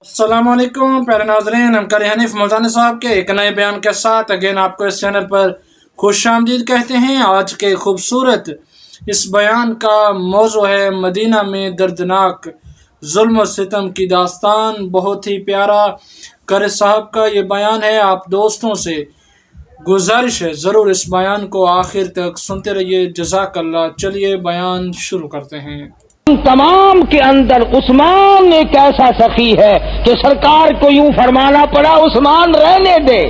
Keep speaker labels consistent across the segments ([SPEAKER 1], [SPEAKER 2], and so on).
[SPEAKER 1] السلام علیکم پیارے ناظرین، ہم قاری حنیف ملتانی صاحب کے ایک نئے بیان کے ساتھ اگین آپ کو اس چینل پر خوش آمدید کہتے ہیں۔ آج کے خوبصورت اس بیان کا موضوع ہے مدینہ میں دردناک ظلم و ستم کی داستان۔ بہت ہی پیارا قاری صاحب کا یہ بیان ہے۔ آپ دوستوں سے گزارش ہے ضرور اس بیان کو آخر تک سنتے رہیے، جزاک اللہ۔ چلیے بیان شروع کرتے ہیں۔
[SPEAKER 2] تمام کے اندر عثمان ایک ایسا سخی ہے کہ سرکار کو یوں فرمانا پڑا عثمان رہنے دے۔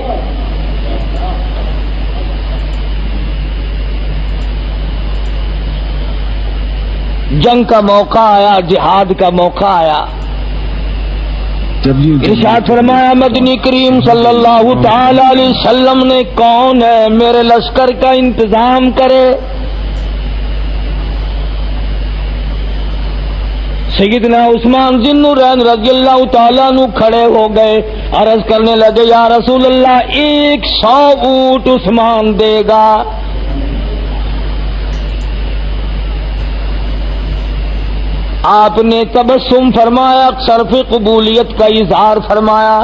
[SPEAKER 2] جنگ کا موقع آیا، جہاد کا موقع آیا، ارشاد فرمایا مدنی کریم صلی اللہ تعالی علیہ وسلم نے کون ہے میرے لشکر کا انتظام کرے؟ سیدنا عثمان ذی النورین رضی اللہ تعالیٰ عنہ کھڑے ہو گئے، عرض کرنے لگے یا رسول اللہ 100 اونٹ عثمان دے گا۔ آپ نے تبسم فرمایا، صرف قبولیت کا اظہار فرمایا۔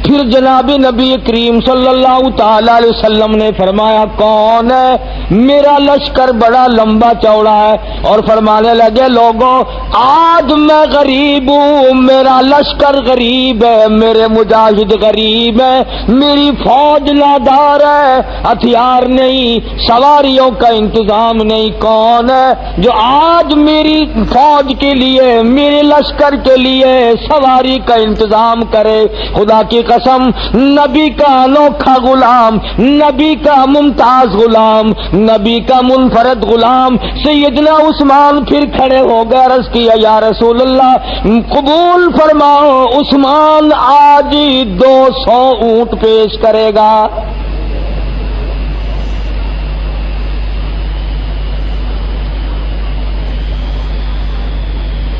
[SPEAKER 2] پھر جناب نبی کریم صلی اللہ تعالی علیہ وسلم نے فرمایا کون ہے؟ میرا لشکر بڑا لمبا چوڑا ہے، اور فرمانے لگے لوگوں آج میں غریب ہوں، میرا لشکر غریب ہے، میرے مجاہد غریب ہے، میری فوج نادار ہے، ہتھیار نہیں، سواریوں کا انتظام نہیں۔ کون ہے جو آج میری فوج کے لیے، میرے لشکر کے لیے سواری کا انتظام کرے؟ خدا کی قسم نبی کا انوکھا غلام، نبی کا ممتاز غلام، نبی کا منفرد غلام سیدنا عثمان پھر کھڑے ہو گئے، عرض کیا یا رسول اللہ قبول فرماؤ، عثمان آج 200 اونٹ پیش کرے گا۔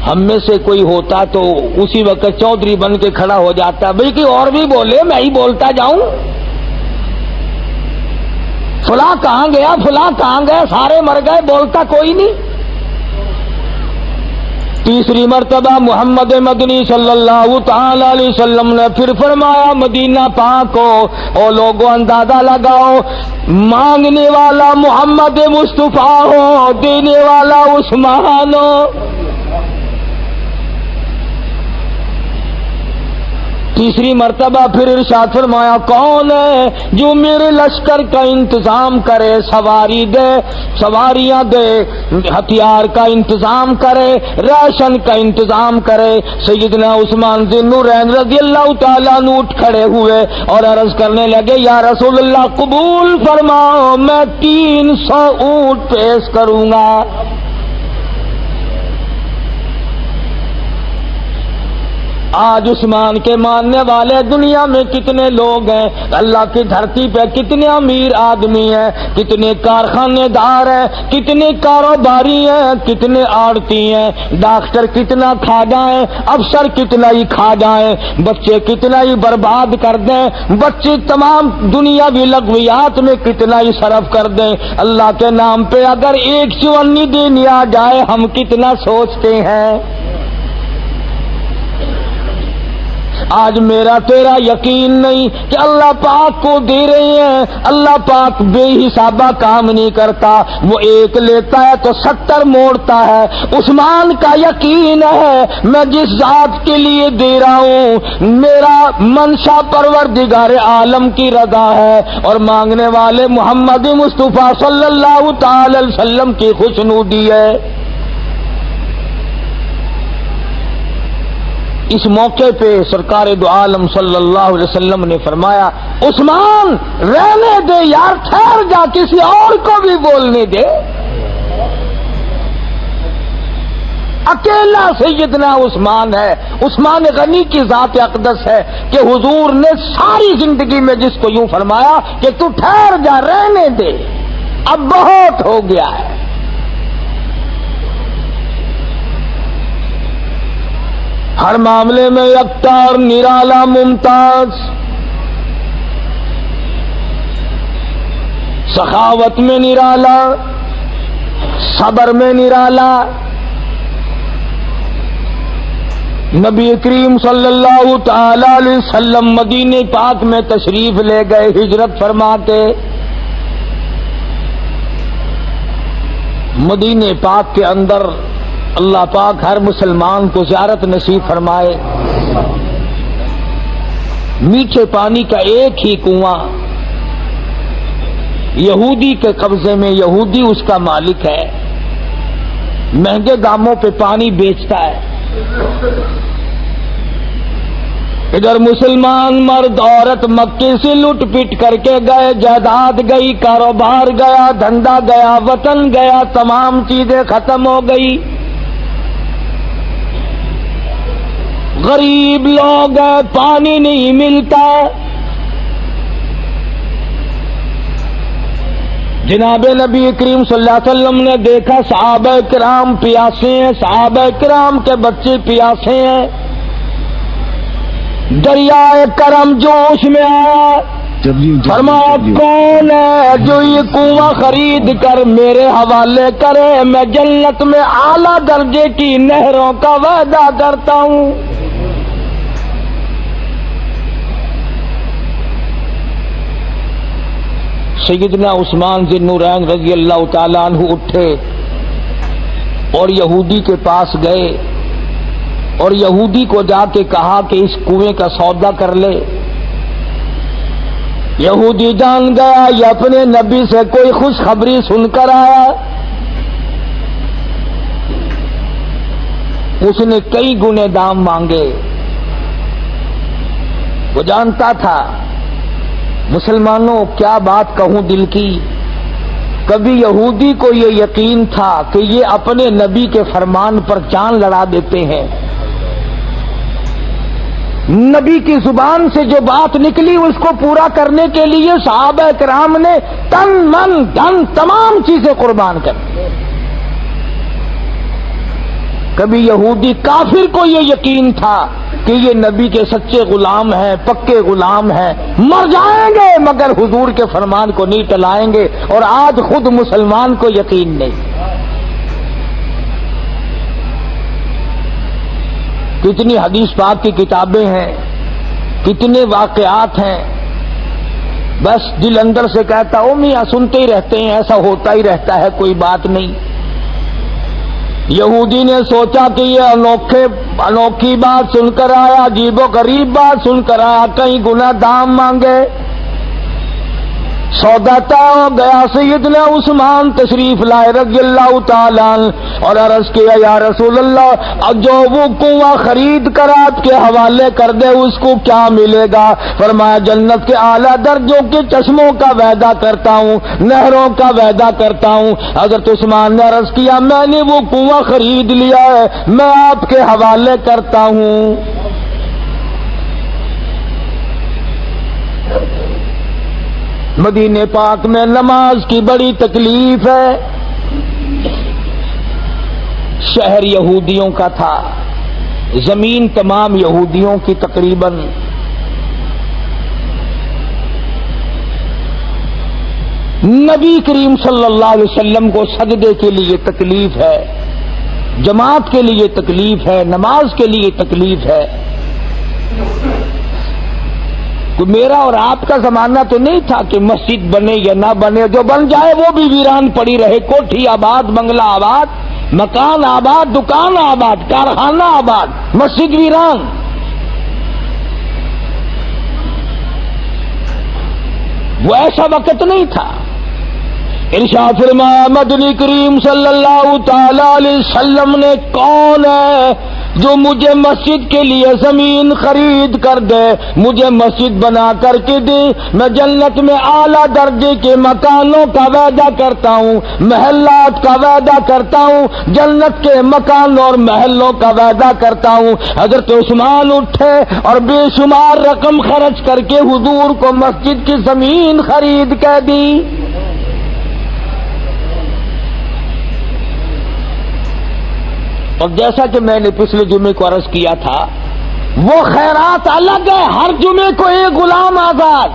[SPEAKER 2] ہم میں سے کوئی ہوتا تو اسی وقت چودھری بن کے کھڑا ہو جاتا، بھئی کہ اور بھی بولے میں ہی بولتا جاؤں، فلاں کہاں گیا، فلاں کہاں گیا، سارے مر گئے، بولتا کوئی نہیں۔ تیسری مرتبہ محمد مدنی صلی اللہ تعالی علیہ وسلم نے پھر فرمایا مدینہ پاک کو او لوگوں اندازہ لگاؤ، مانگنے والا محمد مصطفیٰ ہو، دینے والا عثمان ہو۔ تیسری مرتبہ پھر ارشاد فرمایا کون ہے جو میرے لشکر کا انتظام کرے، سواری دے، سواریاں دے، ہتھیار کا انتظام کرے، راشن کا انتظام کرے؟ سیدنا عثمان ذی النورین رضی اللہ تعالیٰ عنہ اٹھ کھڑے ہوئے اور عرض کرنے لگے یا رسول اللہ قبول فرماؤ، میں 300 اونٹ پیش کروں گا۔ آج عثمان کے ماننے والے دنیا میں کتنے لوگ ہیں؟ اللہ کی دھرتی پہ کتنے امیر آدمی ہیں، کتنے کارخانے دار ہیں، کتنے کاروباری ہیں، کتنے آڑتی ہیں، ڈاکٹر کتنا کھا جائیں، افسر کتنا ہی کھا جائیں، بچے کتنا ہی برباد کر دیں، بچے تمام دنیاوی لغویات میں کتنا ہی صرف کر دیں، اللہ کے نام پہ اگر 1 چونی دینی آ جائے ہم کتنا سوچتے ہیں۔ آج میرا تیرا یقین نہیں کہ اللہ پاک کو دے رہے ہیں، اللہ پاک بے حسابہ کام نہیں کرتا، وہ 1 لیتا ہے تو 70 موڑتا ہے۔ عثمان کا یقین ہے میں جس ذات کے لیے دے رہا ہوں میرا منشا پروردگار عالم کی رضا ہے، اور مانگنے والے محمد مصطفیٰ صلی اللہ تعالی علیہ وسلم کی خوشنودی ہے۔ اس موقع پہ سرکار دو عالم صلی اللہ علیہ وسلم نے فرمایا عثمان رہنے دے یار، ٹھہر جا، کسی اور کو بھی بولنے دے۔ اکیلا سیدنا عثمان ہے، عثمان غنی کی ذات اقدس ہے کہ حضور نے ساری زندگی میں جس کو یوں فرمایا کہ تو ٹھہر جا، رہنے دے، اب بہت ہو گیا ہے۔ ہر معاملے میں یکتا اور نرالا ممتاز، سخاوت میں نرالا، صبر میں نرالا، نبی کریم صلی اللہ تعالی علیہ وسلم مدینے پاک میں تشریف لے گئے ہجرت فرما کے. مدینے پاک کے اندر اللہ پاک ہر مسلمان کو زیارت نصیب فرمائے. میٹھے پانی کا ایک ہی کنواں یہودی کے قبضے میں، یہودی اس کا مالک ہے، مہنگے داموں پہ پانی بیچتا ہے. ادھر مسلمان مرد عورت مکے سے لٹ پٹ کر کے گئے، جائیداد گئی، کاروبار گیا، دھندا گیا، وطن گیا، تمام چیزیں ختم ہو گئی. غریب لوگ ہیں، پانی نہیں ملتا. جناب نبی کریم صلی اللہ علیہ وسلم نے دیکھا صحابہ کرام پیاسے ہیں، صحابہ کرام کے بچے پیاسے ہیں. دریائے کرم جوش میں آیا، فرمایا کون ہے جو یہ کنواں خرید کر میرے حوالے کرے، میں جنت میں اعلیٰ درجے کی نہروں کا وعدہ کرتا ہوں. سیدنا عثمان ذی النورین رضی اللہ تعالیٰ عنہ اٹھے اور یہودی کے پاس گئے اور یہودی کو جا کے کہا کہ اس کنویں کا سودا کر لے. یہودی جان گیا یہ اپنے نبی سے کوئی خوشخبری سن کر آیا. اس نے کئی گنے دام مانگے. وہ جانتا تھا مسلمانوں کیا بات کہوں دل کی. کبھی یہودی کو یہ یقین تھا کہ یہ اپنے نبی کے فرمان پر جان لڑا دیتے ہیں. نبی کی زبان سے جو بات نکلی اس کو پورا کرنے کے لیے صحابہ کرام نے تن من دھن تمام چیزیں قربان کر دی. کبھی یہودی کافر کو یہ یقین تھا کہ یہ نبی کے سچے غلام ہیں، پکے غلام ہیں، مر جائیں گے مگر حضور کے فرمان کو نہیں ٹلائیں گے. اور آج خود مسلمان کو یقین نہیں. کتنی حدیث پاک کی کتابیں ہیں، کتنے واقعات ہیں. بس دل اندر سے کہتا او میاں سنتے ہی رہتے ہیں، ایسا ہوتا ہی رہتا ہے، کوئی بات نہیں. یہودی نے سوچا کہ یہ انوکھی بات سن کر آیا، عجیب و غریب بات سن کر آیا، کہیں گنا دام مانگے. سودا طے ہو گیا. سیدنا عثمان تشریف لائے رضی اللہ تعالیٰ عنہ اور عرض کیا یا رسول اللہ جو وہ کنواں خرید کر آپ کے حوالے کر دے اس کو کیا ملے گا؟ فرمایا جنت کے اعلیٰ درجوں کے چشموں کا وعدہ کرتا ہوں، نہروں کا وعدہ کرتا ہوں. حضرت عثمان نے عرض کیا میں نے وہ کنواں خرید لیا ہے، میں آپ کے حوالے کرتا ہوں. مدینے پاک میں نماز کی بڑی تکلیف ہے. شہر یہودیوں کا تھا، زمین تمام یہودیوں کی تقریباً. نبی کریم صلی اللہ علیہ وسلم کو سجدے کے لیے تکلیف ہے، جماعت کے لیے تکلیف ہے، نماز کے لیے تکلیف ہے. میرا اور آپ کا زمانہ تو نہیں تھا کہ مسجد بنے یا نہ بنے، جو بن جائے وہ بھی ویران پڑی رہے. کوٹھی آباد، بنگلہ آباد، مکان آباد، دکان آباد، کارخانہ آباد، مسجد ویران. وہ ایسا وقت نہیں تھا. ارشاد فرمایا مدنی کریم صلی اللہ تعالی علیہ وسلم نے کون ہے جو مجھے مسجد کے لیے زمین خرید کر دے، مجھے مسجد بنا کر کے دے. میں جنت میں اعلیٰ درجے کے مکانوں کا وعدہ کرتا ہوں، محلات کا وعدہ کرتا ہوں، جنت کے مکانوں اور محلوں کا وعدہ کرتا ہوں. حضرت عثمان اٹھے اور بے شمار رقم خرچ کر کے حضور کو مسجد کی زمین خرید کے دی. اور جیسا کہ میں نے پچھلے جمعے کو عرض کیا تھا وہ خیرات الگ ہے. ہر جمعے کو ایک غلام آزاد.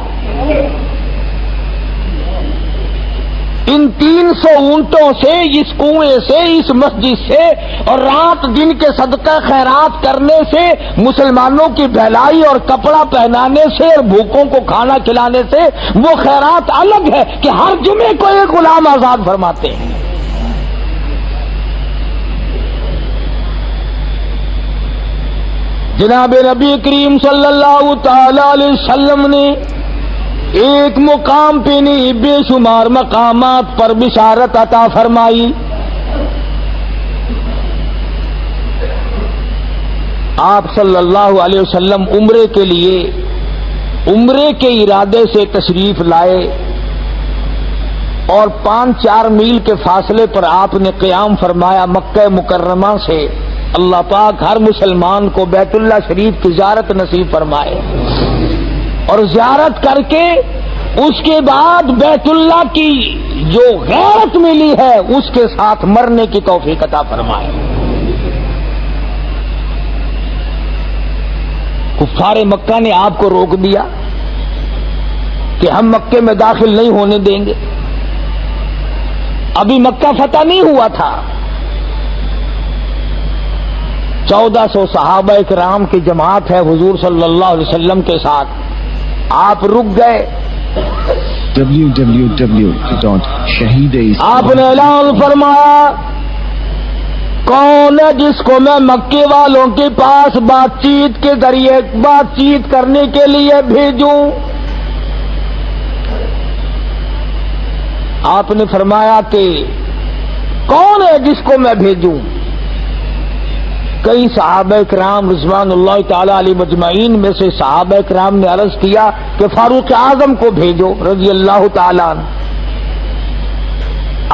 [SPEAKER 2] ان 300 اونٹوں سے، اس کنویں سے، اس مسجد سے اور رات دن کے صدقہ خیرات کرنے سے، مسلمانوں کی بھلائی اور کپڑا پہنانے سے اور بھوکوں کو کھانا کھلانے سے وہ خیرات الگ ہے کہ ہر جمعے کو ایک غلام آزاد فرماتے ہیں۔ جناب نبی کریم صلی اللہ تعالی علیہ وسلم نے ایک مقام پہ نہیں بے شمار مقامات پر بشارت عطا فرمائی۔ آپ صلی اللہ علیہ وسلم عمرے کے لیے، عمرے کے ارادے سے تشریف لائے اور 5-4 میل کے فاصلے پر آپ نے قیام فرمایا مکہ مکرمہ سے۔ اللہ پاک ہر مسلمان کو بیت اللہ شریف کی زیارت نصیب فرمائے، اور زیارت کر کے اس کے بعد بیت اللہ کی جو غیرت ملی ہے اس کے ساتھ مرنے کی توفیق عطا فرمائے۔ کفار مکہ نے آپ کو روک دیا کہ ہم مکے میں داخل نہیں ہونے دیں گے، ابھی مکہ فتح نہیں ہوا تھا۔ 1400 صحابہ کرام کی جماعت ہے حضور صلی اللہ علیہ وسلم کے ساتھ، آپ رک گئے۔ آپ نے اعلان فرمایا کون ہے جس کو میں مکے والوں کے پاس بات چیت کے ذریعے بات چیت کرنے کے لیے بھیجوں؟ آپ نے فرمایا کہ کون ہے جس کو میں بھیجوں؟ کئی صحابہ کرام رضوان اللہ تعالی علیہ مجمعین میں سے صحابہ کرام نے عرض کیا کہ فاروق اعظم کو بھیجو رضی اللہ تعالی عنہ۔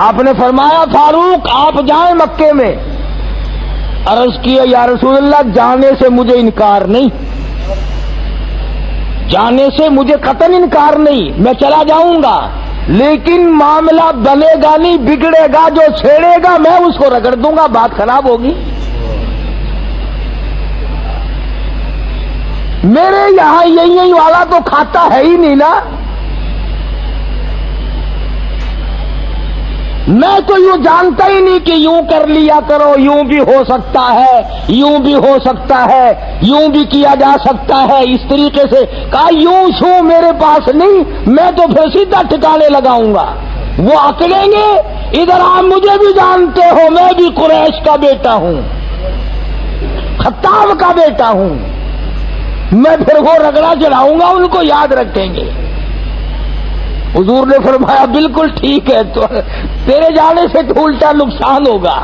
[SPEAKER 2] آپ نے فرمایا فاروق آپ جائیں مکے میں۔ عرض کیا یا رسول اللہ جانے سے مجھے انکار نہیں، جانے سے مجھے قطعاً انکار نہیں، میں چلا جاؤں گا، لیکن معاملہ بنے گا نہیں، بگڑے گا، جو چھیڑے گا میں اس کو رگڑ دوں گا، بات خراب ہوگی۔ میرے یہاں یہی والا تو کھاتا ہے ہی نہیں نا، میں تو یوں جانتا ہی نہیں کہ یوں کر لیا کرو، یوں بھی ہو سکتا ہے، یوں بھی ہو سکتا ہے، یوں بھی کیا جا سکتا ہے، اس طریقے سے کہا یوں شوں میرے پاس نہیں، میں تو پھر سیدھا ٹھکانے لگاؤں گا۔ وہ اکڑیں گے ادھر آپ مجھے بھی جانتے ہو، میں بھی قریش کا بیٹا ہوں، خطاب کا بیٹا ہوں، میں پھر وہ رگڑا چڑھاؤں گا، ان کو یاد رکھیں گے۔ حضور نے فرمایا بالکل ٹھیک ہے، تو تیرے جانے سے تو الٹا نقصان ہوگا۔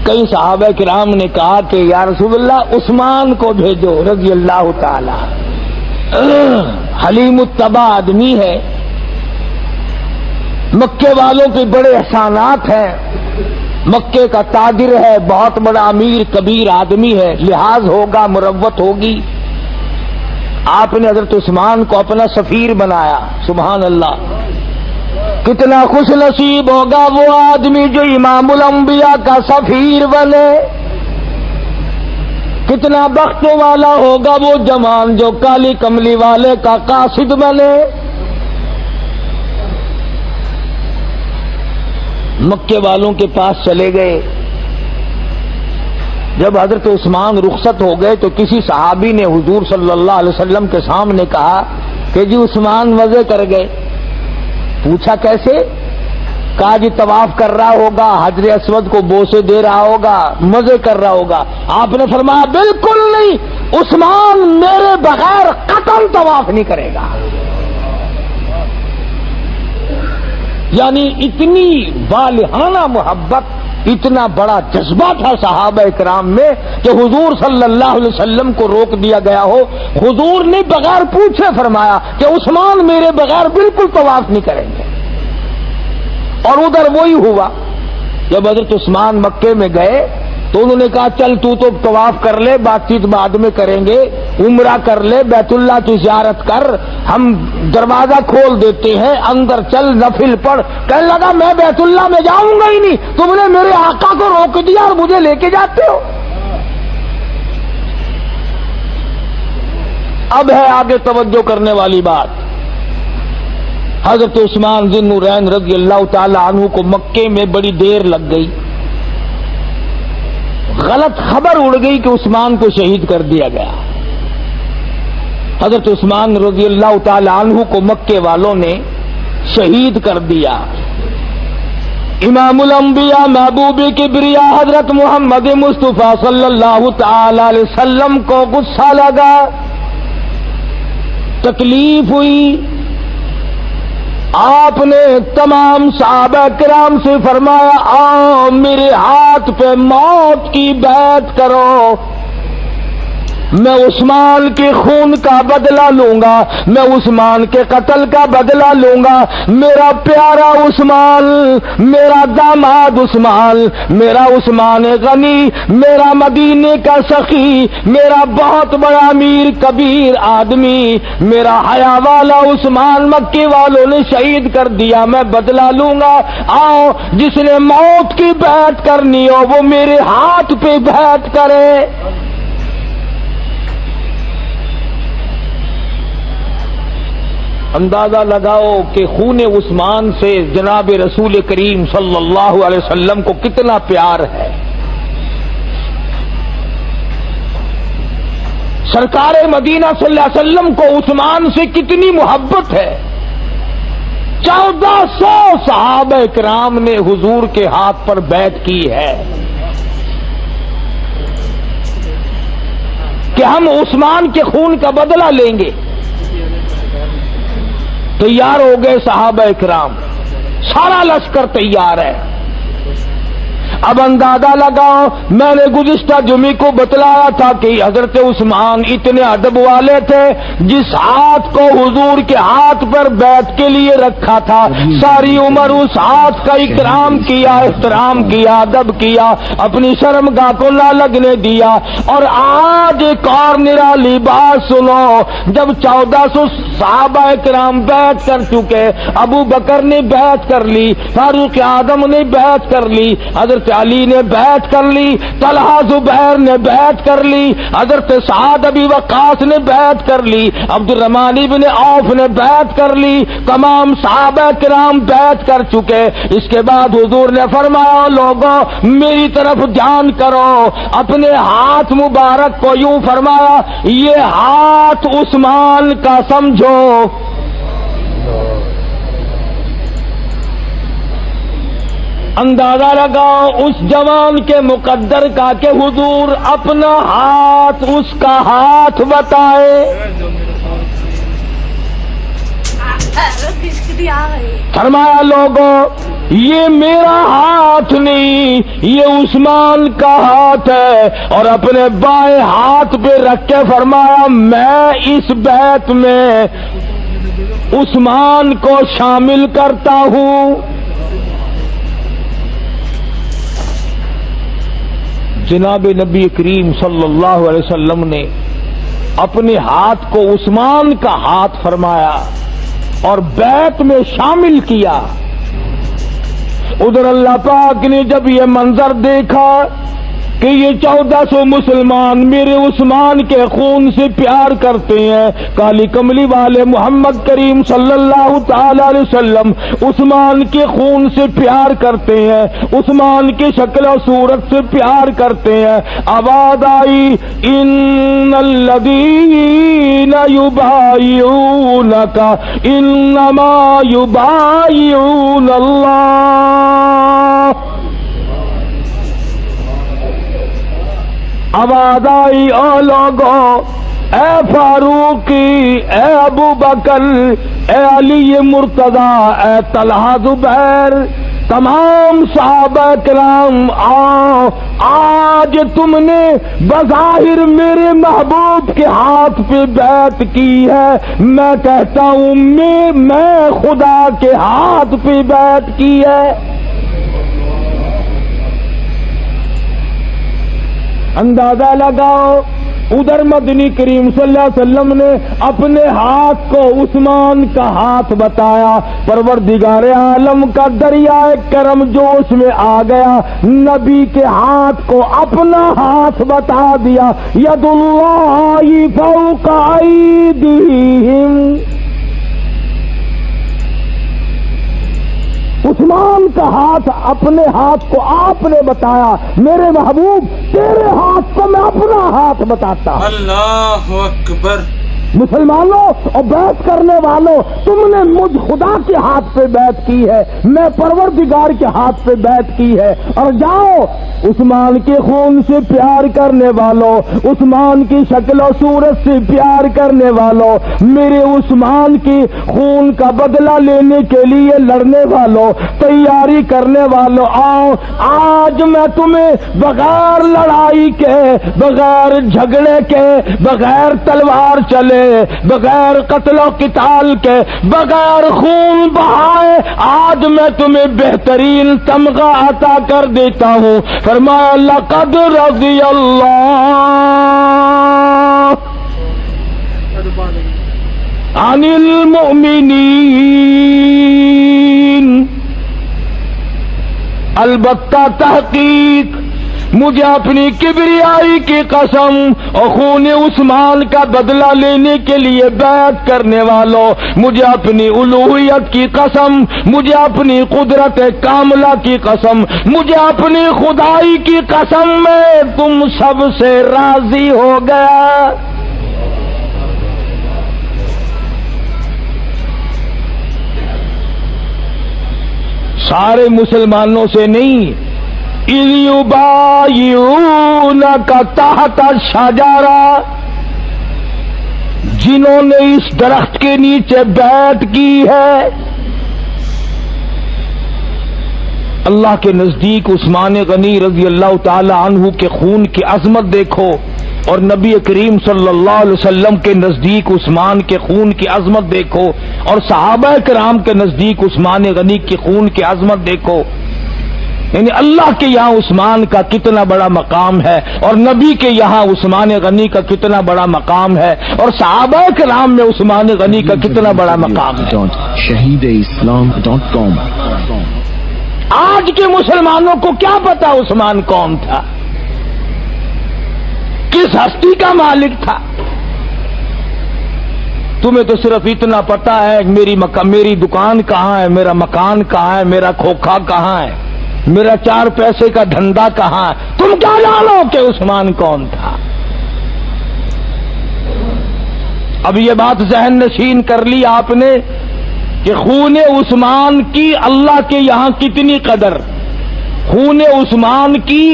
[SPEAKER 2] کئی صحابہ کرام نے کہا کہ یا رسول اللہ عثمان کو بھیجو رضی اللہ تعالی، حلیم الطبع آدمی ہے، مکے والوں کے بڑے احسانات ہیں، مکے کا تاجر ہے، بہت بڑا امیر کبیر آدمی ہے، لحاظ ہوگا، مروت ہوگی۔ آپ نے حضرت عثمان کو اپنا سفیر بنایا۔ سبحان اللہ، کتنا خوش نصیب ہوگا وہ آدمی جو امام الانبیاء کا سفیر بنے، کتنا بخت والا ہوگا وہ جوان جو کالی کملی والے کا قاصد بنے۔ مکے والوں کے پاس چلے گئے، جب حضرت عثمان رخصت ہو گئے تو کسی صحابی نے حضور صلی اللہ علیہ وسلم کے سامنے کہا کہ جی عثمان مزے کر گئے۔ پوچھا کیسے؟ کہا جی طواف کر رہا ہوگا، حجر اسود کو بوسے دے رہا ہوگا، مزے کر رہا ہوگا۔ آپ نے فرمایا بالکل نہیں، عثمان میرے بغیر قطعاً طواف نہیں کرے گا۔ یعنی اتنی والہانہ محبت، اتنا بڑا جذبہ تھا صحابہ کرام میں کہ حضور صلی اللہ علیہ وسلم کو روک دیا گیا ہو، حضور نے بغیر پوچھے فرمایا کہ عثمان میرے بغیر بالکل طواف نہیں کریں گے۔ اور ادھر وہی ہوا، جب حضرت عثمان مکے میں گئے تو انہوں نے کہا چل تو طواف کر لے، بات چیت بعد میں کریں گے، عمرہ کر لے، بیت اللہ کی زیارت کر، ہم دروازہ کھول دیتے ہیں، اندر چل نفل پڑھ۔ کہنے لگا میں بیت اللہ میں جاؤں گا ہی نہیں، تم نے میرے آقا کو روک دیا اور مجھے لے کے جاتے ہو۔ اب ہے آگے توجہ کرنے والی بات۔ حضرت عثمان ذی النورین رضی اللہ تعالی عنہ کو مکے میں بڑی دیر لگ گئی، غلط خبر اڑ گئی کہ عثمان کو شہید کر دیا گیا۔ حضرت عثمان رضی اللہ تعالی عنہ کو مکے والوں نے شہید کر دیا۔ امام الانبیاء محبوب کبریا حضرت محمد مصطفیٰ صلی اللہ تعالی علیہ وسلم کو غصہ لگا، تکلیف ہوئی۔ آپ نے تمام صحابہ کرام سے فرمایا آؤ میرے ہاتھ پہ موت کی بیعت کرو، میں عثمان کے خون کا بدلہ لوں گا، میں عثمان کے قتل کا بدلہ لوں گا۔ میرا پیارا عثمان، میرا داماد عثمان، میرا عثمان غنی، میرا مدینے کا سخی، میرا بہت بڑا امیر کبیر آدمی، میرا حیا والا عثمان مکے والوں نے شہید کر دیا، میں بدلہ لوں گا۔ آؤ جس نے موت کی بیعت کرنی ہو وہ میرے ہاتھ پہ بیعت کرے۔ اندازہ لگاؤ کہ خون عثمان سے جناب رسول کریم صلی اللہ علیہ وسلم کو کتنا پیار ہے۔ سرکار مدینہ صلی اللہ علیہ وسلم کو عثمان سے کتنی محبت ہے۔ 1400 صحابہ کرام نے حضور کے ہاتھ پر بیعت کی ہے کہ ہم عثمان کے خون کا بدلہ لیں گے۔ تیار ہو گئے صحابہ کرام، سارا لشکر تیار ہے۔ اب اندازہ لگاؤ، میں نے گزشتہ جمعے کو بتلایا تھا کہ حضرت عثمان اتنے ادب والے تھے، جس ہاتھ کو حضور کے ہاتھ پر بیعت کے لیے رکھا تھا ساری عمر اس ہاتھ کا اکرام کیا، احترام کیا، ادب کیا، اپنی شرمگاہ کو نہ لگنے دیا۔ اور آج ایک اور نرالی بات سنو، جب 1400 صحابہ کرام بیعت کر چکے، ابو بکر نے بیعت کر لی، فاروق اعظم نے بیعت کر لی، حضرت علی نے بیعت کر لی، طلحہ زبیر نے بیعت کر لی، حضرت سعد ابی وقاص نے بیعت کر لی، عبد الرحمن ابن عوف نے بیعت کر لی، تمام صحابہ کرام بیعت کر چکے۔ اس کے بعد حضور نے فرمایا لوگوں میری طرف دھیان کرو، اپنے ہاتھ مبارک کو یوں فرمایا یہ ہاتھ عثمان کا سمجھو۔ اندازہ لگاؤ اس جوان کے مقدر کا کہ حضور اپنا ہاتھ اس کا ہاتھ بتائے۔ فرمایا لوگوں یہ میرا ہاتھ نہیں، یہ عثمان کا ہاتھ ہے، اور اپنے بائیں ہاتھ پہ رکھ کے فرمایا میں اس بیعت میں عثمان کو شامل کرتا ہوں۔ جناب نبی کریم صلی اللہ علیہ وسلم نے اپنے ہاتھ کو عثمان کا ہاتھ فرمایا اور بیعت میں شامل کیا۔ ادھر اللہ پاک نے جب یہ منظر دیکھا کہ یہ 1400 مسلمان میرے عثمان کے خون سے پیار کرتے ہیں، کالی کملی والے محمد کریم صلی اللہ تعالی علیہ وسلم عثمان کے خون سے پیار کرتے ہیں، عثمان کی شکل و صورت سے پیار کرتے ہیں، آواز آئی ان الذین یبایعونک انما یبایعون اللہ۔ آواز آئی او لوگو، اے فاروقی، اے ابو بکر، اے علی مرتضی، اے طلحہ زبیر، تمام صحابہ کرام آؤ، آج تم نے بظاہر میرے محبوب کے ہاتھ پہ بیعت کی ہے، میں کہتا ہوں میں خدا کے ہاتھ پہ بیعت کی ہے۔ اندازہ لگاؤ ادھر مدنی کریم صلی اللہ علیہ وسلم نے اپنے ہاتھ کو عثمان کا ہاتھ بتایا، پروردگار عالم کا دریائے کرم جوش میں آ گیا، نبی کے ہاتھ کو اپنا ہاتھ بتا دیا، ید اللہ فوق ایدیہم۔ عثمان کا ہاتھ اپنے ہاتھ کو آپ نے بتایا، میرے محبوب تیرے ہاتھ کو میں اپنا ہاتھ بتاتا۔
[SPEAKER 1] اللہ اکبر۔
[SPEAKER 2] مسلمانوں اور بیعت کرنے والوں، تم نے مجھ خدا کے ہاتھ پہ بیعت کی ہے، میں پروردگار کے ہاتھ پہ بیعت کی ہے، اور جاؤ عثمان کے خون سے پیار کرنے والوں، عثمان کی شکل و صورت سے پیار کرنے والوں، میرے عثمان کی خون کا بدلہ لینے کے لیے لڑنے والوں، تیاری کرنے والوں، آؤ آج میں تمہیں بغیر لڑائی کے، بغیر جھگڑے کے، بغیر تلوار چلے، بغیر قتل و قتال کے، بغیر خون بہائے، آج میں تمہیں بہترین تمغہ عطا کر دیتا ہوں۔ فرمایا لقد رضی اللہ عن المؤمنین، البتہ تحقیق مجھے اپنی کبریائی کی قسم اور خون عثمان کا بدلہ لینے کے لیے بیعت کرنے والوں، مجھے اپنی الوہیت کی قسم، مجھے اپنی قدرت کاملہ کی قسم، مجھے اپنی خدائی کی قسم، میں تم سب سے راضی ہو گیا۔ سارے مسلمانوں سے نہیں، اِذْ يُبَايِعُونَكَ تَحْتَ الشَّجَرَةِ، جنہوں نے اس درخت کے نیچے بیعت کی ہے۔ اللہ کے نزدیک عثمان غنی رضی اللہ تعالی عنہ کے خون کی عظمت دیکھو، اور نبی کریم صلی اللہ علیہ وسلم کے نزدیک عثمان کے خون کی عظمت دیکھو، اور صحابہ کرام کے نزدیک عثمان غنی کے خون کی عظمت دیکھو۔ یعنی اللہ کے یہاں عثمان کا کتنا بڑا مقام ہے، اور نبی کے یہاں عثمان غنی کا کتنا بڑا مقام ہے، اور صحابہ کرام میں عثمان غنی کا کتنا بڑا مقام ہے۔
[SPEAKER 3] shahideislam.com
[SPEAKER 2] آج کے مسلمانوں کو کیا پتا عثمان کون تھا، کس ہستی کا مالک تھا؟ تمہیں تو صرف اتنا پتا ہے میری دکان کہاں ہے، میرا مکان کہاں ہے، میرا کھوکھا کہاں ہے، میرا 4 پیسے کا دھندا کہاں ہے۔ تم کیا جانو کہ عثمان کون تھا؟ اب یہ بات ذہن نشین کر لی آپ نے کہ خون عثمان کی اللہ کے یہاں کتنی قدر، خون عثمان کی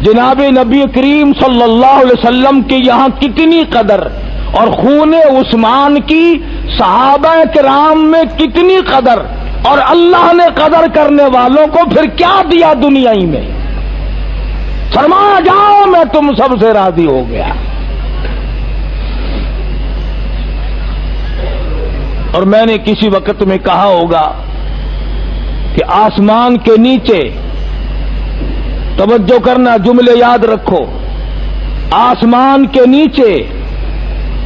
[SPEAKER 2] جناب نبی کریم صلی اللہ علیہ وسلم کے یہاں کتنی قدر، اور خون عثمان کی صحابہ کرام میں کتنی قدر، اور اللہ نے قدر کرنے والوں کو پھر کیا دیا دنیا ہی میں؟ فرمایا جاؤ میں تم سب سے راضی ہو گیا۔ اور میں نے کسی وقت میں کہا ہوگا کہ آسمان کے نیچے، توجہ کرنا، جملے یاد رکھو، آسمان کے نیچے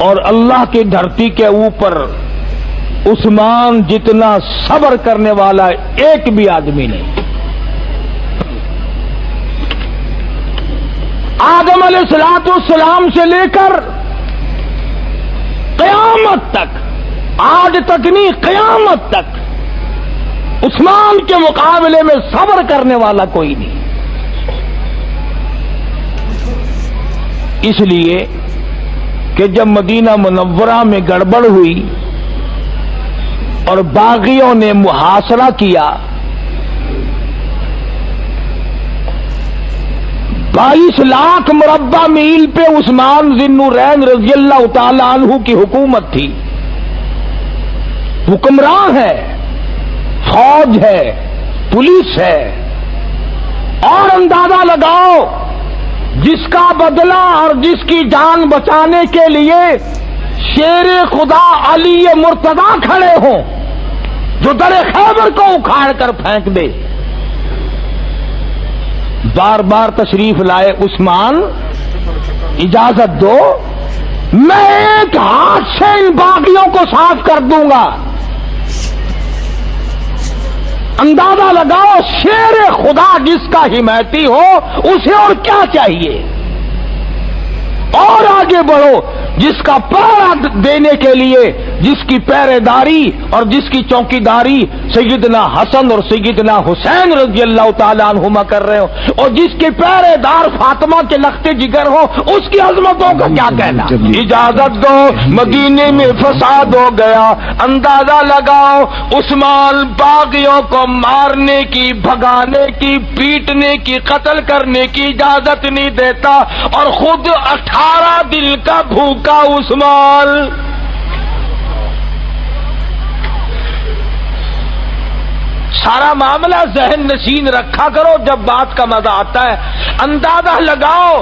[SPEAKER 2] اور اللہ کی دھرتی کے اوپر عثمان جتنا صبر کرنے والا ایک بھی آدمی نہیں۔ آدم علیہ السلام سے لے کر قیامت تک، آج تک نہیں قیامت تک، عثمان کے مقابلے میں صبر کرنے والا کوئی نہیں۔ اس لیے کہ جب مدینہ منورہ میں گڑبڑ ہوئی اور باغیوں نے محاصرہ کیا، 22 لاکھ مربع میل پہ عثمان ذی النورین رضی اللہ تعالی عنہ کی حکومت تھی، حکمراں ہے، فوج ہے، پولیس ہے، اور اندازہ لگاؤ جس کا بدلہ اور جس کی جان بچانے کے لیے شیر خدا علی مرتضی کھڑے ہوں، جو در خیبر کو اکھاڑ کر پھینک دے۔ بار بار تشریف لائے عثمان، اجازت دو میں ایک ہاتھ سے ان باغیوں کو صاف کر دوں گا۔ اندازہ لگاؤ شیر خدا جس کا حمایتی ہو اسے اور کیا چاہیے؟ اور آگے بڑھو، جس کا پہرا دینے کے لیے جس کی پہرےداری اور جس کی چوکیداری سیدنا حسن اور سیدنا حسین رضی اللہ تعالیٰ عنہما کر رہے ہو، اور جس کے پہرےدار فاطمہ کے لخت جگر ہو، اس کی عظمتوں کا کیا کہنا؟ اجازت دو، مدینے میں فساد ہو گیا، اندازہ لگاؤ عثمان باغیوں کو مارنے کی، بھگانے کی، پیٹنے کی، قتل کرنے کی اجازت نہیں دیتا، اور خود 18 دن کا بھوکا عثمان۔ سارا معاملہ ذہن نشین رکھا کرو جب بات کا مزہ آتا ہے۔ اندازہ لگاؤ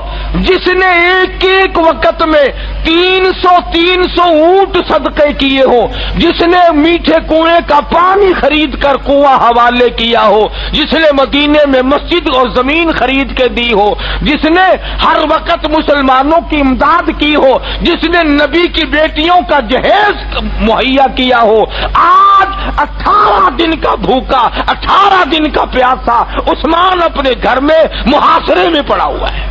[SPEAKER 2] جس نے ایک ایک وقت میں 300 اونٹ صدقے کیے ہو، جس نے میٹھے کنویں کا پانی خرید کر کنواں حوالے کیا ہو، جس نے مدینے میں مسجد اور زمین خرید کے دی ہو، جس نے ہر وقت مسلمانوں کی امداد کی ہو، جس نے نبی کی بیٹیوں کا جہیز مہیا کیا ہو، آج 18 دن کا بھوکا، 18 دن کا پیاسا عثمان اپنے گھر میں محاصرے میں پڑا ہوا ہے۔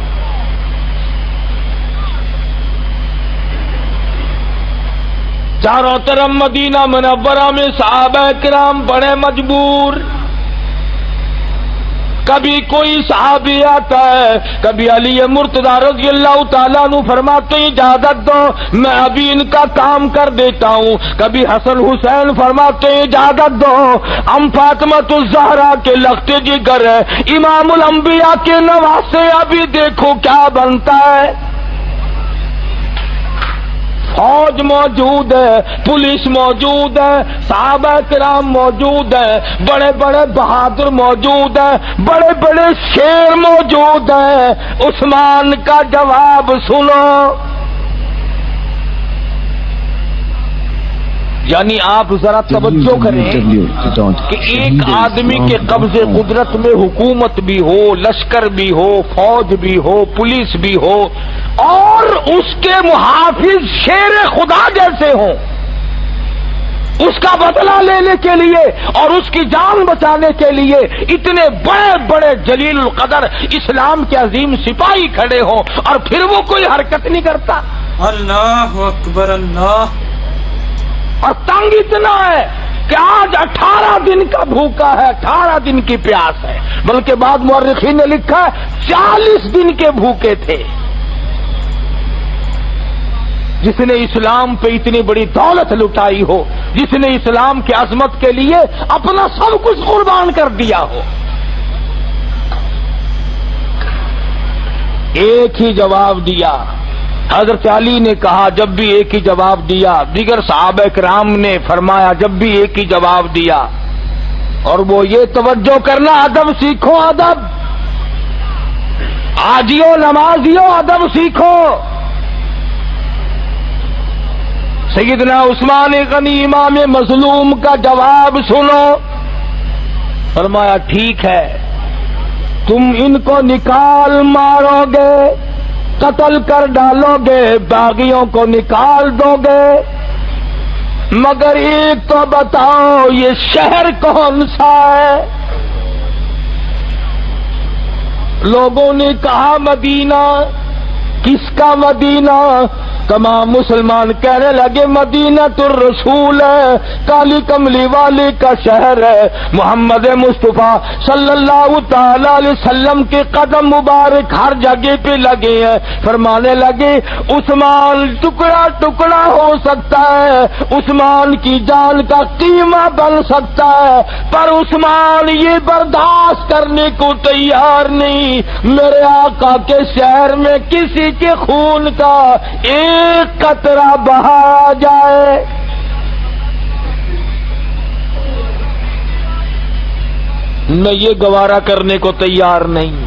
[SPEAKER 2] چاروں طرف مدینہ منورہ میں صحابہ کرام بڑے مجبور، کبھی کوئی صحابی آتا ہے، کبھی علی مرتضی رضی اللہ تعالیٰ عنہ فرماتے ہیں اجازت دو میں ابھی ان کا کام کر دیتا ہوں، کبھی حسن حسین فرماتے ہیں اجازت دو ہم فاطمۃ الزہرا کے لخت جگر ہے، امام الانبیاء کے نواسے، ابھی دیکھو کیا بنتا ہے۔ فوج موجود ہے، پولیس موجود ہے، صحابہ کرام موجود ہیں، بڑے بڑے بہادر موجود ہیں، بڑے بڑے شیر موجود ہیں۔ عثمان کا جواب سنو، یعنی آپ ذرا توجہ کریں کہ ایک آدمی کے قبضے قدرت میں حکومت بھی ہو، لشکر بھی ہو، فوج بھی ہو، پولیس بھی ہو، اور اس کے محافظ شیر خدا جیسے ہوں، اس کا بدلہ لینے کے لیے اور اس کی جان بچانے کے لیے اتنے بڑے بڑے جلیل القدر اسلام کے عظیم سپاہی کھڑے ہوں، اور پھر وہ کوئی حرکت نہیں کرتا۔
[SPEAKER 1] اللہ اکبر اللہ۔
[SPEAKER 2] اور تنگ اتنا ہے کہ آج 18 دن کا بھوکا ہے، 18 دن کی پیاس ہے، بلکہ بعد مورخین نے لکھا ہے 40 دن کے بھوکے تھے۔ جس نے اسلام پہ اتنی بڑی دولت لٹائی ہو، جس نے اسلام کی عظمت کے لیے اپنا سب کچھ قربان کر دیا ہو، ایک ہی جواب دیا۔ حضرت علی نے کہا جب بھی ایک ہی جواب دیا، دیگر صحابہ کرام نے فرمایا جب بھی ایک ہی جواب دیا، اور وہ یہ توجہ کرنا ادب سیکھو، ادب، آجیو نمازیو ادب سیکھو۔ سیدنا عثمان غنی امام مظلوم کا جواب سنو، فرمایا ٹھیک ہے تم ان کو نکال مارو گے، قتل کر ڈالو گے، باغیوں کو نکال دو گے، مگر ایک تو بتاؤ یہ شہر کون سا ہے؟ لوگوں نے کہا مدینہ۔ کس کا مدینہ؟ تمام مسلمان کہنے لگے مدینہ الرسول ہے، کالی کملی والے کا شہر ہے، محمد مصطفیٰ صلی اللہ تعالی علیہ وسلم کے قدم مبارک ہر جگہ پہ لگے ہیں۔ فرمانے لگے عثمان ٹکڑا ٹکڑا ہو سکتا ہے، عثمان کی جان کا قیمہ بن سکتا ہے، پر عثمان یہ برداشت کرنے کو تیار نہیں میرے آقا کے شہر میں کسی کے خون کا ایک قطرہ بہا جائے۔ میں یہ گوارا کرنے کو تیار نہیں۔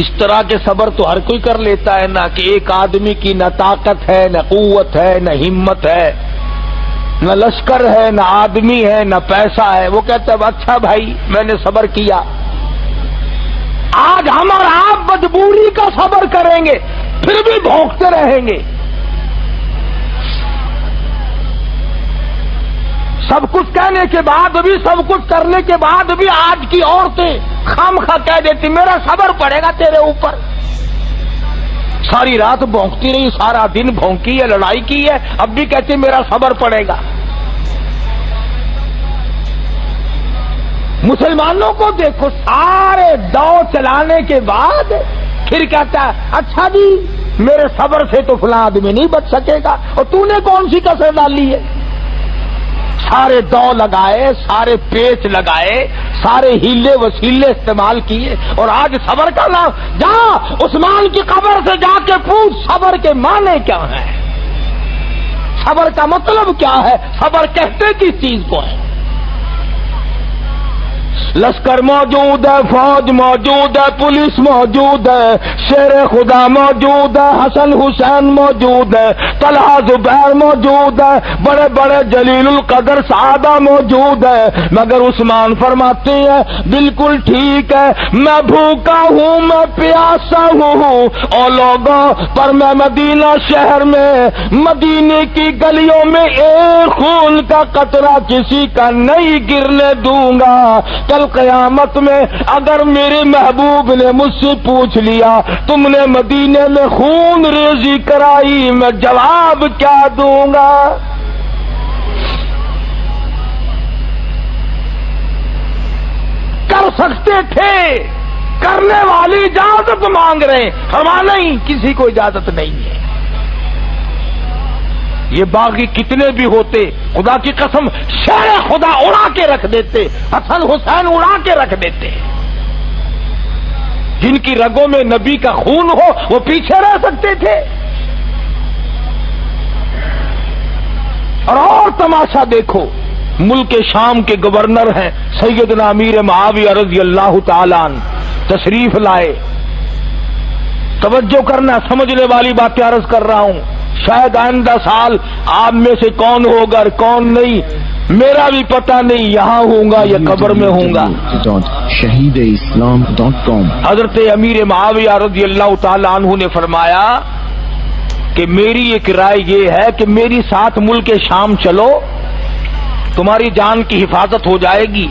[SPEAKER 2] اس طرح کے صبر تو ہر کوئی کر لیتا ہے نا، کہ ایک آدمی کی نہ طاقت ہے، نہ قوت ہے، نہ ہمت ہے، نہ لشکر ہے، نہ آدمی ہے، نہ پیسہ ہے، وہ کہتا ہے اچھا بھائی میں نے صبر کیا۔ آج ہم اور آپ مجبوری کا صبر کریں گے، پھر بھی بھونکتے رہیں گے۔ سب کچھ کہنے کے بعد بھی، سب کچھ کرنے کے بعد بھی آج کی عورتیں خام خواہ کہہ دیتی میرا صبر پڑے گا تیرے اوپر۔ ساری رات بھونکتی رہی، سارا دن بھونکی ہے، لڑائی کی ہے، اب بھی کہتے میرا صبر پڑے گا۔ مسلمانوں کو دیکھو، سارے دو چلانے کے بعد پھر کہتا ہے اچھا جی میرے صبر سے تو فلاں آدمی نہیں بچ سکے گا، اور تو نے کون سی کسر ڈالی ہے؟ سارے دو لگائے، سارے پیچ لگائے، سارے ہیلے وسیلے استعمال کیے، اور آج صبر کا نام، جا عثمان کی قبر سے جا کے پوچھ صبر کے معنی کیا ہیں، صبر کا مطلب کیا ہے، صبر کہتے کس چیز کو ہے؟ لشکر موجود ہے، فوج موجود ہے، پولیس موجود ہے، شیر خدا موجود ہے، حسن حسین موجود ہے، طلحہ زبیر موجود ہے، بڑے بڑے جلیل القدر صحابہ موجود ہے، مگر عثمان فرماتے ہیں بالکل ٹھیک ہے، میں بھوکا ہوں، میں پیاسا ہوں، اور لوگوں پر میں مدینہ شہر میں، مدینے کی گلیوں میں ایک خون کا قطرہ کسی کا نہیں گرنے دوں گا۔ کل قیامت میں اگر میرے محبوب نے مجھ سے پوچھ لیا تم نے مدینے میں خون ریزی کرائی، میں جواب کیا دوں گا؟ کر سکتے تھے، کرنے والی اجازت مانگ رہے، فرمانا نہیں کسی کو اجازت نہیں ہے۔ یہ باغی کتنے بھی ہوتے، خدا کی قسم شیر خدا اڑا کے رکھ دیتے، حسن حسین اڑا کے رکھ دیتے۔ جن کی رگوں میں نبی کا خون ہو وہ پیچھے رہ سکتے تھے؟ اور تماشا دیکھو، ملک شام کے گورنر ہیں سیدنا امیر معاویہ رضی اللہ تعالی عنہ، تشریف لائے۔ توجہ کرنا، سمجھنے والی باتیں عرض کر رہا ہوں، شاید آئندہ سال آپ میں سے کون ہوگا اور کون نہیں میرا بھی پتہ نہیں، یہاں ہوں گا یا قبر میں ہوں گا۔ حضرت امیر معاویہ رضی اللہ تعالی عنہ نے فرمایا کہ میری ایک رائے یہ ہے کہ میری ساتھ ملک شام چلو، تمہاری جان کی حفاظت ہو جائے گی،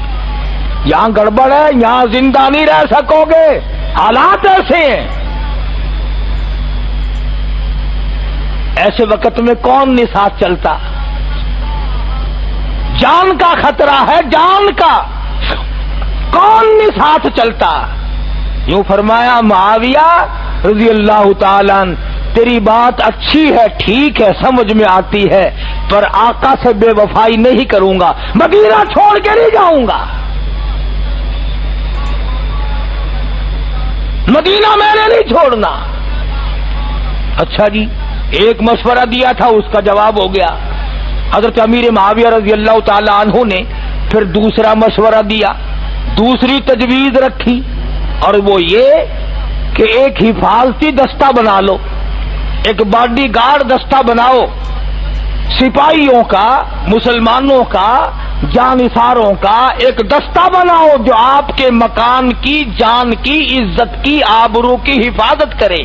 [SPEAKER 2] یہاں گڑبڑ ہے، یہاں زندہ نہیں رہ سکو گے، حالات ایسے ہیں۔ ایسے وقت میں کون نہیں ساتھ چلتا؟ جان کا خطرہ ہے، جان کا، کون نہیں ساتھ چلتا؟ یوں فرمایا معاویہ رضی اللہ تعالی عنہ، تیری بات اچھی ہے، ٹھیک ہے، سمجھ میں آتی ہے، پر آقا سے بے وفائی نہیں کروں گا، مدینہ چھوڑ کے نہیں جاؤں گا، مدینہ میں نے نہیں چھوڑنا۔ اچھا جی، ایک مشورہ دیا تھا، اس کا جواب ہو گیا۔ حضرت امیر معاویہ رضی اللہ تعالی عنہ نے پھر دوسرا مشورہ دیا، دوسری تجویز رکھی، اور وہ یہ کہ ایک حفاظتی دستہ بنا لو، ایک باڈی گارڈ دستہ بناؤ، سپاہیوں کا، مسلمانوں کا، جانثاروں کا ایک دستہ بناؤ جو آپ کے مکان کی، جان کی، عزت کی، آبرو کی حفاظت کرے۔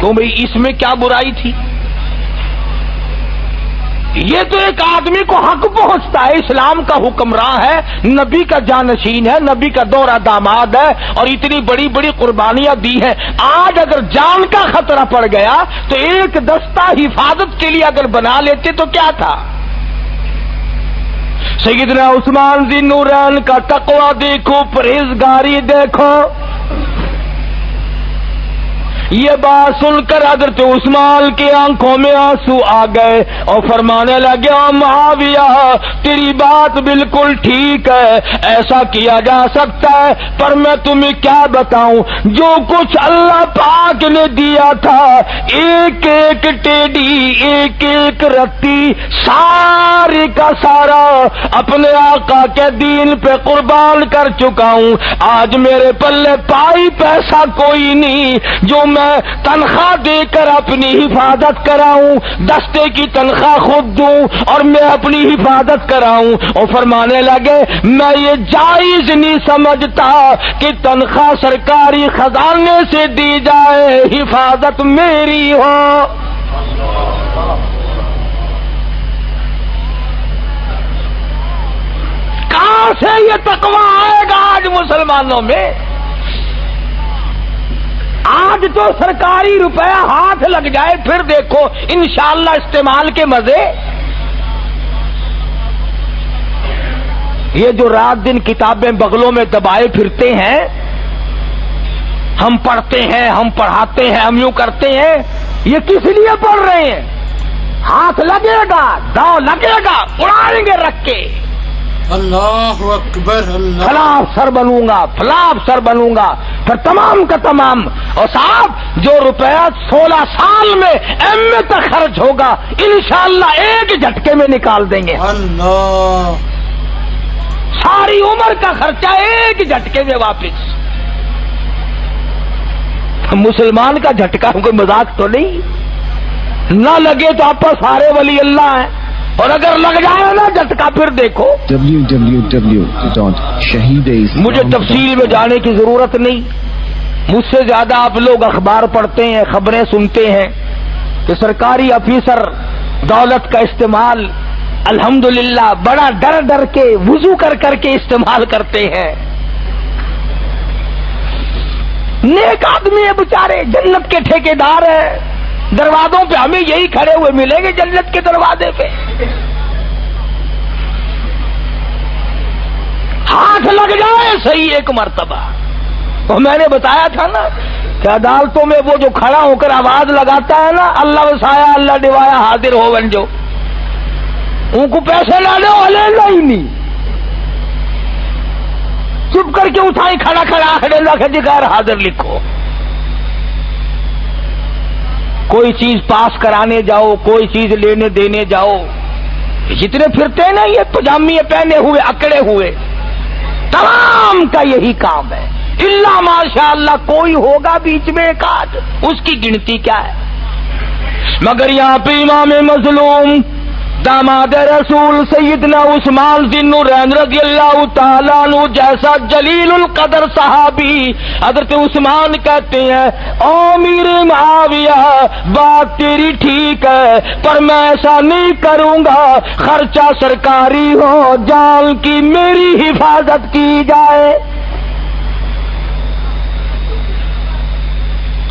[SPEAKER 2] تو بھئی اس میں کیا برائی تھی؟ یہ تو ایک آدمی کو حق پہنچتا ہے، اسلام کا حکمراں ہے، نبی کا جانشین ہے، نبی کا دورہ داماد ہے، اور اتنی بڑی بڑی قربانیاں دی ہیں۔ آج اگر جان کا خطرہ پڑ گیا تو ایک دستہ حفاظت کے لیے اگر بنا لیتے تو کیا تھا؟ سیدنا عثمان ذی نورین کا تقوی دیکھو، پرہیزگاری دیکھو۔ یہ بات سن کر حضرت عثمان کی آنکھوں میں آنسو آ گئے اور فرمانے لگے، معاویہ تیری بات بالکل ٹھیک ہے، ایسا کیا جا سکتا ہے، پر میں تمہیں کیا بتاؤں، جو کچھ اللہ پاک نے دیا تھا، ایک ایک ٹیڈی، ایک ایک رتی، سارے کا سارا اپنے آقا کے دین پہ قربان کر چکا ہوں۔ آج میرے پلے پائی پیسہ کوئی نہیں جو میں تنخواہ دے کر اپنی حفاظت کراؤں، دستے کی تنخواہ خود دوں اور میں اپنی حفاظت کراؤں۔ اور فرمانے لگے، میں یہ جائز نہیں سمجھتا کہ تنخواہ سرکاری خزانے سے دی جائے، حفاظت میری ہو۔ کہاں سے یہ تقویٰ آئے گا آج مسلمانوں میں؟ آج تو سرکاری روپیہ ہاتھ لگ جائے پھر دیکھو انشاءاللہ استعمال کے مزے. یہ جو رات دن کتابیں بغلوں میں دبائے پھرتے ہیں، ہم پڑھتے ہیں، ہم پڑھاتے ہیں، ہم یوں کرتے ہیں، یہ کس لیے پڑھ رہے ہیں؟ ہاتھ لگے گا، داؤ لگے گا، اڑائیں گے رکھ کے.
[SPEAKER 1] اللہ اکبر. اللہ
[SPEAKER 2] فلاں افسر بنوں گا، فلاں افسر بنوں گا، پھر تمام کا تمام. اور صاحب جو روپیہ 16 سال میں ایم اے تک خرچ ہوگا انشاءاللہ ایک جھٹکے میں نکال دیں گے.
[SPEAKER 1] اللہ
[SPEAKER 2] ساری عمر کا خرچہ ایک جھٹکے میں واپس. مسلمان کا جھٹکا کوئی مذاق تو نہیں. نہ لگے تو آپ پر سارے ولی اللہ ہیں، اور اگر لگ جائے نا جھٹکا پھر دیکھو. مجھے تفصیل میں جانے کی ضرورت نہیں. مجھ سے زیادہ آپ لوگ اخبار پڑھتے ہیں، خبریں سنتے ہیں کہ سرکاری آفیسر دولت کا استعمال الحمدللہ بڑا ڈر ڈر کے وضو کر کر کے استعمال کرتے ہیں. نیک آدمی ہے بیچارے، جنت کے ٹھیکیدار ہیں. دروازوں پہ ہمیں یہی کھڑے ہوئے ملیں گے جنت کے دروازے پہ. ہاتھ لگ جائے صحیح ایک مرتبہ. اور میں نے بتایا تھا نا کہ عدالتوں میں وہ جو کھڑا ہو کر آواز لگاتا ہے نا، اللہ وسایا اللہ ڈوایا حاضر ہو بن جو، ان کو پیسے لانے والے ہی نہیں. چپ کر کے اٹھائی کھڑا کھڑا کھڑے نہ کھڑی غیر حاضر لکھو. کوئی چیز پاس کرانے جاؤ، کوئی چیز لینے دینے جاؤ، جتنے پھرتے ہیں نا یہ پجامی پہنے ہوئے اکڑے ہوئے، تمام کا یہی کام ہے. اللہ ماشاء اللہ کوئی ہوگا بیچ میں ایک آدھ، اس کی گنتی کیا ہے. مگر یہاں پہ امام مظلوم داماد رسول سیدنا عثمان ذی النورین رضی اللہ تعالیٰ عنہ جیسا جلیل القدر صحابی حضرت عثمان کہتے ہیں، او امیر معاویہ بات تیری ٹھیک ہے پر میں ایسا نہیں کروں گا، خرچہ سرکاری ہو، جان کی میری حفاظت کی جائے.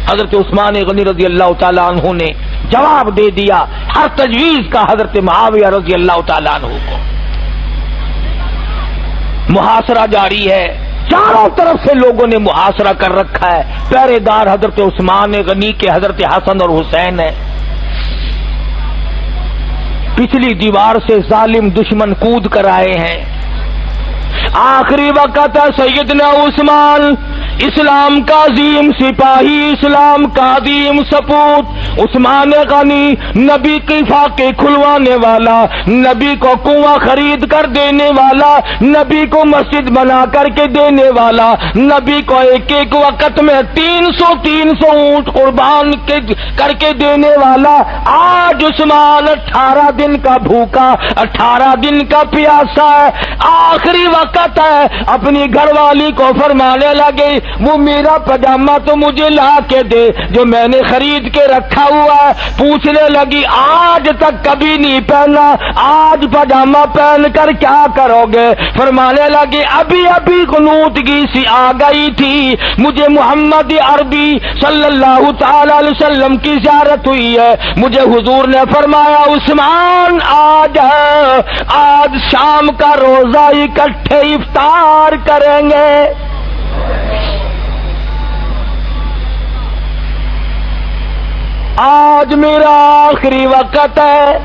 [SPEAKER 2] حضرت عثمان غنی رضی اللہ تعالیٰ عنہ نے جواب دے دیا ہر تجویز کا حضرت معاویہ رضی اللہ تعالیٰ عنہ کو. محاصرہ جاری ہے، چاروں طرف سے لوگوں نے محاصرہ کر رکھا ہے. پہرے دار حضرت عثمان غنی کے حضرت حسن اور حسین ہے. پچھلی دیوار سے ظالم دشمن کود کر آئے ہیں. آخری وقت ہے سیدنا عثمان اسلام کا عظیم سپاہی، اسلام کا عظیم سپوت عثمان غنی، نبی کی فاقے کھلوانے والا، نبی کو کنواں خرید کر دینے والا، نبی کو مسجد بنا کر کے دینے والا، نبی کو ایک ایک وقت میں 300 اونٹ قربان کر کے دینے والا. آج عثمان 18 دن کا بھوکا، 18 دن کا پیاسا ہے. آخری وقت ہے، اپنی گھر والی کو فرمانے لگے وہ میرا پجامہ تو مجھے لا کے دے جو میں نے خرید کے رکھا ہوا ہے. پوچھنے لگی آج تک کبھی نہیں پہنا، آج پجامہ پہن کر کیا کرو گے؟ فرمانے لگی ابھی ابھی قنوتگی سی آ گئی تھی، مجھے محمد عربی صلی اللہ تعالی علیہ وسلم کی زیارت ہوئی ہے. مجھے حضور نے فرمایا عثمان آج شام کا روزہ اکٹھے افطار کریں گے. آج میرا آخری وقت ہے،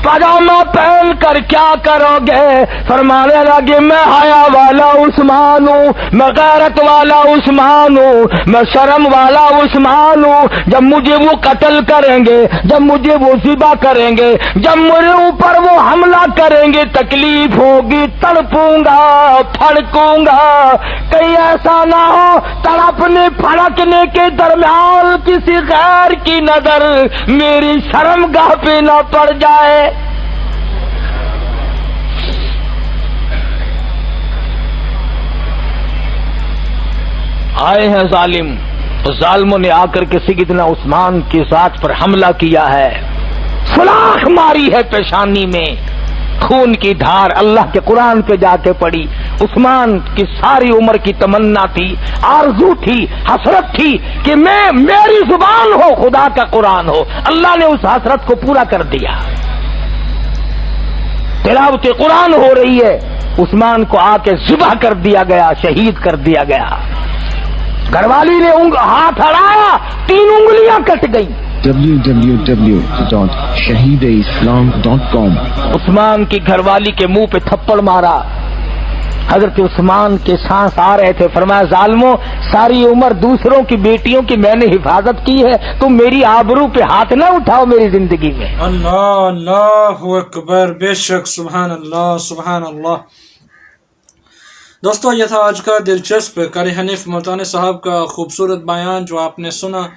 [SPEAKER 2] پاجامہ پہن کر کیا کرو گے؟ فرمانے لگے میں حیا والا عثمان ہوں، میں غیرت والا عثمان ہوں، میں شرم والا عثمان ہوں. جب مجھے وہ قتل کریں گے، جب مجھے وہ ذبح کریں گے، جب میرے اوپر وہ حملہ کریں گے تکلیف ہوگی، تڑپوں گا، پھڑکوں گا. کہیں ایسا نہ ہو تڑپنے پھڑکنے کے درمیان کسی غیر کی نظر میری شرمگاہ پہ نہ پڑ جائے. آئے ہیں ظالم، ظالموں نے آ کر کے سیدنا عثمان کی ذات پر حملہ کیا ہے، سلاخ ماری ہے پیشانی میں، خون کی دھار اللہ کے قرآن پہ جا کے پڑی. عثمان کی ساری عمر کی تمنا تھی، آرزو تھی، حسرت تھی کہ میری زبان ہو خدا کا قرآن ہو۔ اللہ نے اس حسرت کو پورا کر دیا، تلاوت قرآن ہو رہی ہے، عثمان کو آ کے ذبح کر دیا گیا، شہید کر دیا گیا۔ گھر والی نے ہاتھ اڑایا، 3 انگلیاں کٹ گئیں۔
[SPEAKER 3] www.shahideislam.com
[SPEAKER 2] عثمان کی گھر والی کے منہ پہ تھپڑ مارا۔ حضرت عثمان کے سانس آ رہے تھے، فرمایا ظالموں، ساری عمر دوسروں کی بیٹیوں کی میں نے حفاظت کی ہے، تم میری آبرو پہ ہاتھ نہ اٹھاؤ میری زندگی میں۔
[SPEAKER 1] اللہ اللہ اکبر، بے شک، سبحان اللہ سبحان اللہ۔ دوستو، یہ تھا آج کا دلچسپ قاری حنیف ملتانی صاحب کا خوبصورت بیان جو آپ نے سنا۔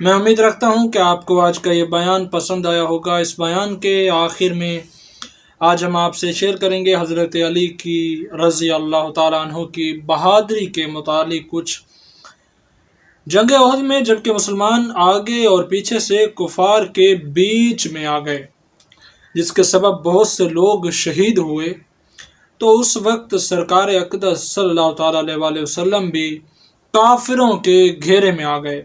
[SPEAKER 1] میں امید رکھتا ہوں کہ آپ کو آج کا یہ بیان پسند آیا ہوگا۔ اس بیان کے آخر میں آج ہم آپ سے شیئر کریں گے حضرت علی کی رضی اللہ تعالیٰ عنہ کی بہادری کے متعلق کچھ۔ جنگ احد میں جبکہ مسلمان آگے اور پیچھے سے کفار کے بیچ میں آ گئے، جس کے سبب بہت سے لوگ شہید ہوئے، تو اس وقت سرکار اقدس صلی اللہ تعالیٰ علیہ وسلم بھی کافروں کے گھیرے میں آ گئے،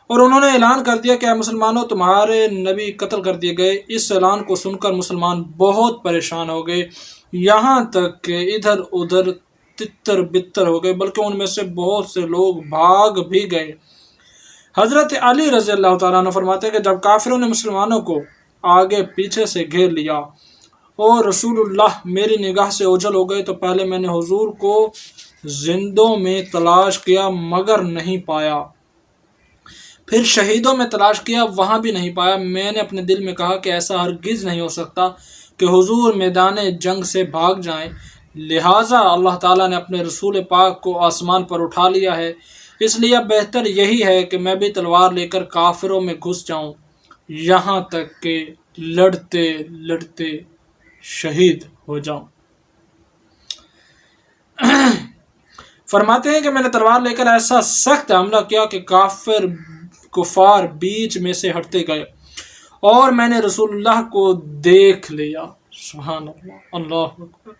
[SPEAKER 1] اور انہوں نے اعلان کر دیا کہ اے مسلمانوں، تمہارے نبی قتل کر دیے گئے۔ اس اعلان کو سن کر مسلمان بہت پریشان ہو گئے، یہاں تک کہ ادھر ادھر تتر بتر ہو گئے، بلکہ ان میں سے بہت سے لوگ بھاگ بھی گئے۔ حضرت علی رضی اللہ تعالیٰ عنہ فرماتے ہیں کہ جب کافروں نے مسلمانوں کو آگے پیچھے سے گھیر لیا اور رسول اللہ میری نگاہ سے اوجھل ہو گئے، تو پہلے میں نے حضور کو زندوں میں تلاش کیا مگر نہیں پایا، پھر شہیدوں میں تلاش کیا، وہاں بھی نہیں پایا۔ میں نے اپنے دل میں کہا کہ ایسا ہرگز نہیں ہو سکتا کہ حضور میدان جنگ سے بھاگ جائیں، لہٰذا اللہ تعالیٰ نے اپنے رسول پاک کو آسمان پر اٹھا لیا ہے، اس لیے اب بہتر یہی ہے کہ میں بھی تلوار لے کر کافروں میں گھس جاؤں، یہاں تک کہ لڑتے لڑتے شہید ہو جاؤں۔ فرماتے ہیں کہ میں نے تلوار لے کر ایسا سخت حملہ کیا کہ کفار بیچ میں سے ہٹتے گئے، اور میں نے رسول اللہ کو دیکھ لیا۔ سبحان اللہ، اللہ اکبر۔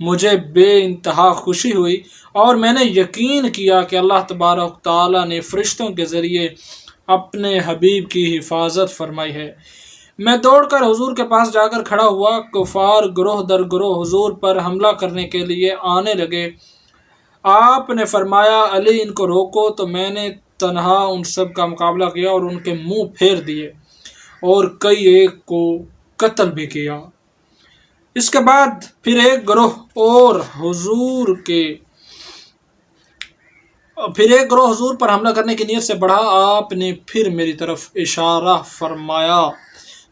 [SPEAKER 1] مجھے بے انتہا خوشی ہوئی اور میں نے یقین کیا کہ اللہ تبارک تعالیٰ نے فرشتوں کے ذریعے اپنے حبیب کی حفاظت فرمائی ہے۔ میں دوڑ کر حضور کے پاس جا کر کھڑا ہوا، کفار گروہ در گروہ حضور پر حملہ کرنے کے لیے آنے لگے۔ آپ نے فرمایا علی ان کو روکو، تو میں نے تنہا ان سب کا مقابلہ کیا اور ان کے منہ پھیر دیے اور کئی ایک کو قتل بھی کیا۔ اس کے بعد پھر ایک گروہ حضور پر حملہ کرنے کی نیت سے بڑھا۔ آپ نے پھر میری طرف اشارہ فرمایا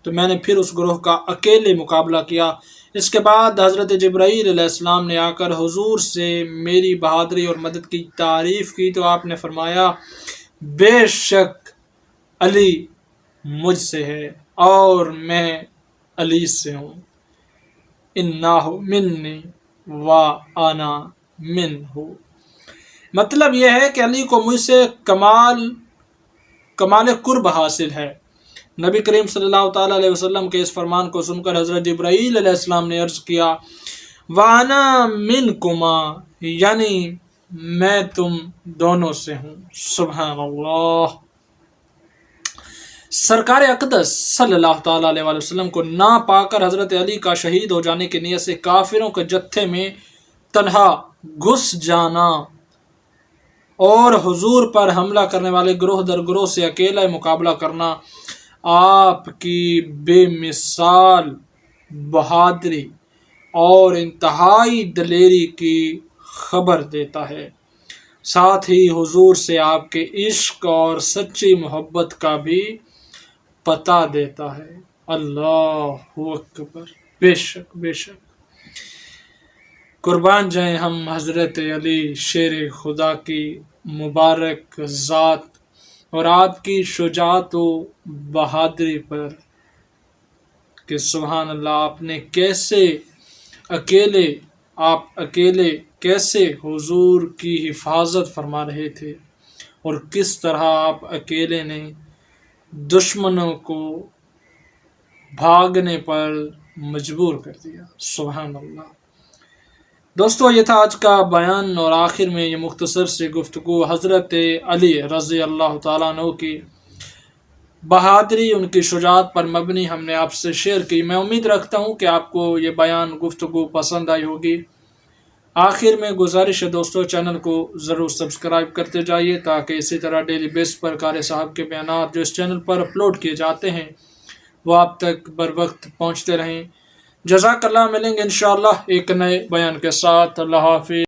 [SPEAKER 1] تو میں نے پھر اس گروہ کا اکیلے مقابلہ کیا۔ اس کے بعد حضرت جبرائیل علیہ السلام نے آ کر حضور سے میری بہادری اور مدد کی تعریف کی، تو آپ نے فرمایا بے شک علی مجھ سے ہے اور میں علی سے ہوں، انہ منی و انا منہ۔ مطلب یہ ہے کہ علی کو مجھ سے کمال قرب حاصل ہے۔ نبی کریم صلی اللہ تعالیٰ علیہ وسلم کے اس فرمان کو سن کر حضرت جبرائیل علیہ السلام نے عرض کیا وَأَنَا مِنْكُمَا، یعنی میں تم دونوں سے ہوں۔ سبحان اللہ۔ سرکار اقدس صلی اللہ تعالیٰ علیہ وسلم کو نہ پا کر حضرت علی کا شہید ہو جانے کی نیت سے کافروں کے جتھے میں تنہا گھس جانا اور حضور پر حملہ کرنے والے گروہ در گروہ سے اکیلا مقابلہ کرنا آپ کی بے مثال بہادری اور انتہائی دلیری کی خبر دیتا ہے، ساتھ ہی حضور سے آپ کے عشق اور سچی محبت کا بھی پتہ دیتا ہے۔ اللہ اکبر، بے شک بے شک۔ قربان جائیں ہم حضرت علی شیر خدا کی مبارک ذات اور آپ کی شجاعت و بہادری پر کہ سبحان اللہ، آپ نے اکیلے کیسے حضور کی حفاظت فرما رہے تھے اور کس طرح آپ اکیلے نے دشمنوں کو بھاگنے پر مجبور کر دیا۔ سبحان اللہ۔ دوستو یہ تھا آج کا بیان، اور آخر میں یہ مختصر سی گفتگو حضرت علی رضی اللہ تعالیٰ عنہ کی بہادری، ان کی شجاعت پر مبنی ہم نے آپ سے شیئر کی۔ میں امید رکھتا ہوں کہ آپ کو یہ بیان گفتگو پسند آئی ہوگی۔ آخر میں گزارش ہے دوستو، چینل کو ضرور سبسکرائب کرتے جائیے تاکہ اسی طرح ڈیلی بیس پر قاری صاحب کے بیانات جو اس چینل پر اپلوڈ کیے جاتے ہیں وہ آپ تک بر وقت پہنچتے رہیں۔ جزاک اللہ، ملیں گے انشاءاللہ ایک نئے بیان کے ساتھ۔ اللہ حافظ۔